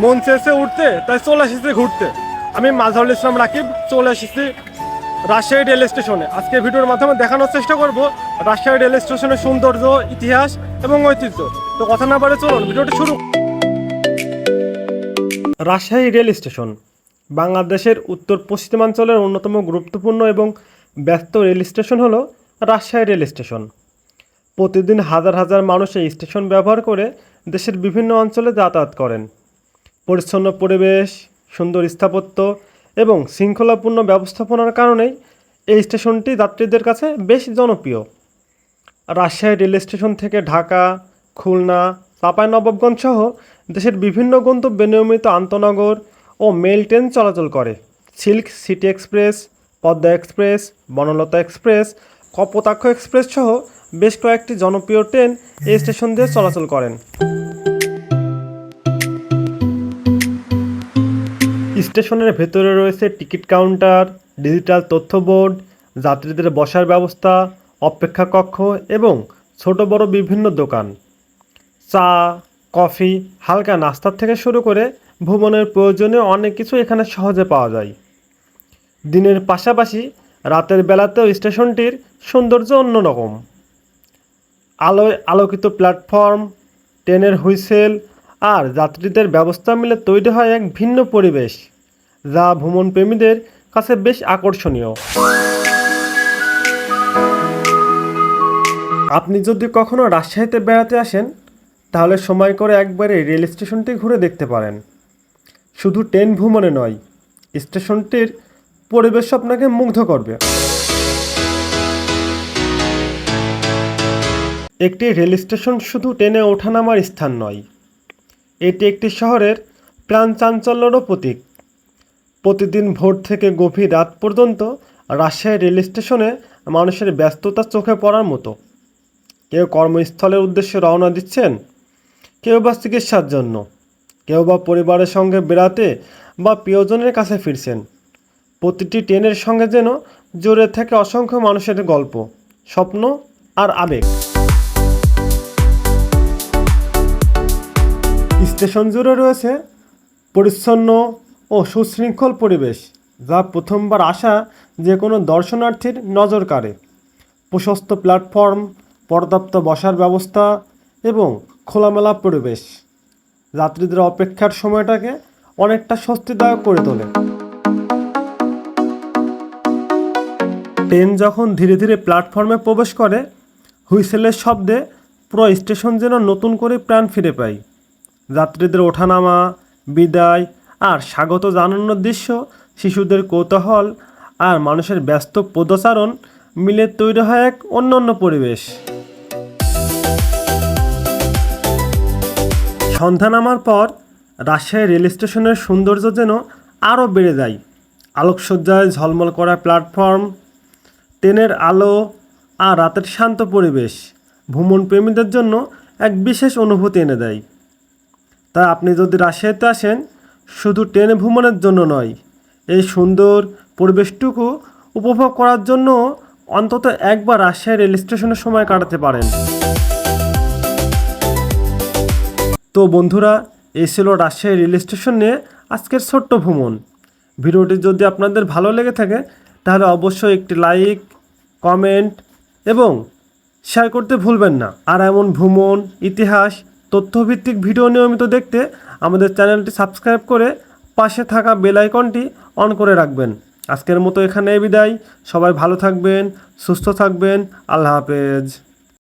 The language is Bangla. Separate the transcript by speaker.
Speaker 1: মন চেয়েছে উঠতে, তাই চলে এসেছি ঘুরতে। আমি মাজহারুল ইসলাম রাকিব চলে এসেছি রাজশাহী রেল স্টেশনে। আজকে ভিডিওর মাধ্যমে দেখানোর চেষ্টা করব রাজশাহী রেল স্টেশনের সৌন্দর্য, ইতিহাস এবং ঐতিহ্য। তো কথা না বাড়ে চলুন ভিডিওটি শুরু। রাজশাহী রেল স্টেশন বাংলাদেশের উত্তর পশ্চিমাঞ্চলের অন্যতম গুরুত্বপূর্ণ এবং ব্যস্ত রেল স্টেশন হলো রাজশাহী রেল স্টেশন। প্রতিদিন হাজার হাজার মানুষ এই স্টেশন ব্যবহার করে দেশের বিভিন্ন অঞ্চলে যাতায়াত করেন। পরিচ্ছন্ন পরিবেশ, সুন্দর স্থাপত্য এবং শৃঙ্খলাপূর্ণ ব্যবস্থাপনার কারণেই এই স্টেশনটি যাত্রীদের কাছে বেশ জনপ্রিয়। রাজশাহী রেল স্টেশন থেকে ঢাকা, খুলনা, চাঁপাইনবাবগঞ্জ সহ দেশের বিভিন্ন গন্তব্যে নিয়মিত আন্তনগর ও মেল ট্রেন চলাচল করে। Silk city express, Padma express, Banalata express, Kapotaksha express সহ বেশ কয়েকটি জনপ্রিয় ট্রেন এই স্টেশন দিয়ে চলাচল করেন। স্টেশনের ভেতরে রয়েছে টিকিট কাউন্টার, ডিজিটাল তথ্য বোর্ড, যাত্রীদের বসার ব্যবস্থা, অপেক্ষা কক্ষ এবং ছোট বড় বিভিন্ন দোকান। চা, কফি, হালকা নাস্তার থেকে শুরু করে ভ্রমণের প্রয়োজনীয় অনেক কিছু এখানে সহজে পাওয়া যায়। দিনের পাশাপাশি রাতের বেলাতেও স্টেশনটির সৌন্দর্য অন্যরকম। আলোয় আলোকিত প্ল্যাটফর্ম, ট্রেনের হুইসেল আর যাত্রীদের ব্যবস্থা মিলে তৈরি হয় এক ভিন্ন পরিবেশ, যা ভ্রমণপ্রেমীদের কাছে বেশ আকর্ষণীয়। আপনি যদি কখনো রাজশাহীতে বেড়াতে আসেন, তাহলে সময় করে একবারে রেল স্টেশনটি ঘুরে দেখতে পারেন। শুধু ট্রেন ভ্রমণে নয়, স্টেশনটির পরিবেশ আপনাকে মুগ্ধ করবে। একটি রেল স্টেশন শুধু ট্রেনে ওঠানামার স্থান নয়, এটি একটি শহরের প্রাণচাঞ্চল্যেরও প্রতীক। প্রতিদিন ভোর থেকে গভীর রাত পর্যন্ত রাজশাহী রেল স্টেশনে মানুষের ব্যস্ততা চোখে পড়ার মতো। কেউ কর্মস্থলের উদ্দেশ্যে রওনা দিচ্ছেন, কেউ বা চিকিৎসার জন্য, কেউ বা পরিবারের সঙ্গে বেড়াতে বা প্রিয়জনের কাছে ফিরছেন। প্রতিটি ট্রেনের সঙ্গে যেন জড়িয়ে থাকে অসংখ্য মানুষের গল্প, স্বপ্ন আর আবেগ। স্টেশন জুড়ে রয়েছে পরিচ্ছন্ন ও সুশৃঙ্খল পরিবেশ, যা প্রথমবার আসা যে কোনো দর্শনার্থীর নজর কাড়ে। প্রশস্ত প্ল্যাটফর্ম, পর্যাপ্ত বসার ব্যবস্থা এবং খোলামেলা পরিবেশ যাত্রীদের অপেক্ষার সময়টাকে অনেকটা স্বস্তিদায়ক করে তোলে। ট্রেন যখন ধীরে ধীরে প্ল্যাটফর্মে প্রবেশ করে, হুইসেলের শব্দে পুরো স্টেশন যেন নতুন করে প্রাণ ফিরে পায়। যাত্রীদের ওঠানামা, বিদায় আর স্বাগত জানানোর দৃশ্য, শিশুদের কৌতূহল আর মানুষের ব্যস্ত পদচারণ মিলে তৈরি হয় এক অনন্য পরিবেশ। সন্ধ্যা নামার পর রাজশাহী রেল স্টেশনের সৌন্দর্য যেন আরও বেড়ে যায়। আলোকসজ্জায় ঝলমল করা প্ল্যাটফর্ম, ট্রেনের আলো আর রাতের শান্ত পরিবেশ ভ্রমণপ্রেমীদের জন্য এক বিশেষ অনুভূতি এনে দেয়। তাই আপনি যদি রাজশাহীতে আসেন, শুধু ট্রেনে ভ্রমণের জন্য নয়, এই সুন্দর পরিবেশটুকু উপভোগ করার জন্য অন্তত একবার রাজশাহী রেল স্টেশনে সময় কাটাতে পারেন। তো বন্ধুরা, এই ছিল রাজশাহী রেল স্টেশন নিয়ে আজকের ছোট্ট ভ্রমণ। ভিডিওটি যদি আপনাদের ভালো লেগে থাকে, তাহলে অবশ্যই একটি লাইক, কমেন্ট এবং শেয়ার করতে ভুলবেন না। আর এমন ভ্রমণ, ইতিহাস, তথ্যভিত্তিক ভিডিও নিয়মিত দেখতে আমাদের চ্যানেলটি সাবস্ক্রাইব করে পাশে থাকা বেল আইকনটি অন করে রাখবেন। আজকের মতো এখানেই বিদায়। সবাই ভালো থাকবেন, সুস্থ থাকবেন। আল্লাহ হাফেজ।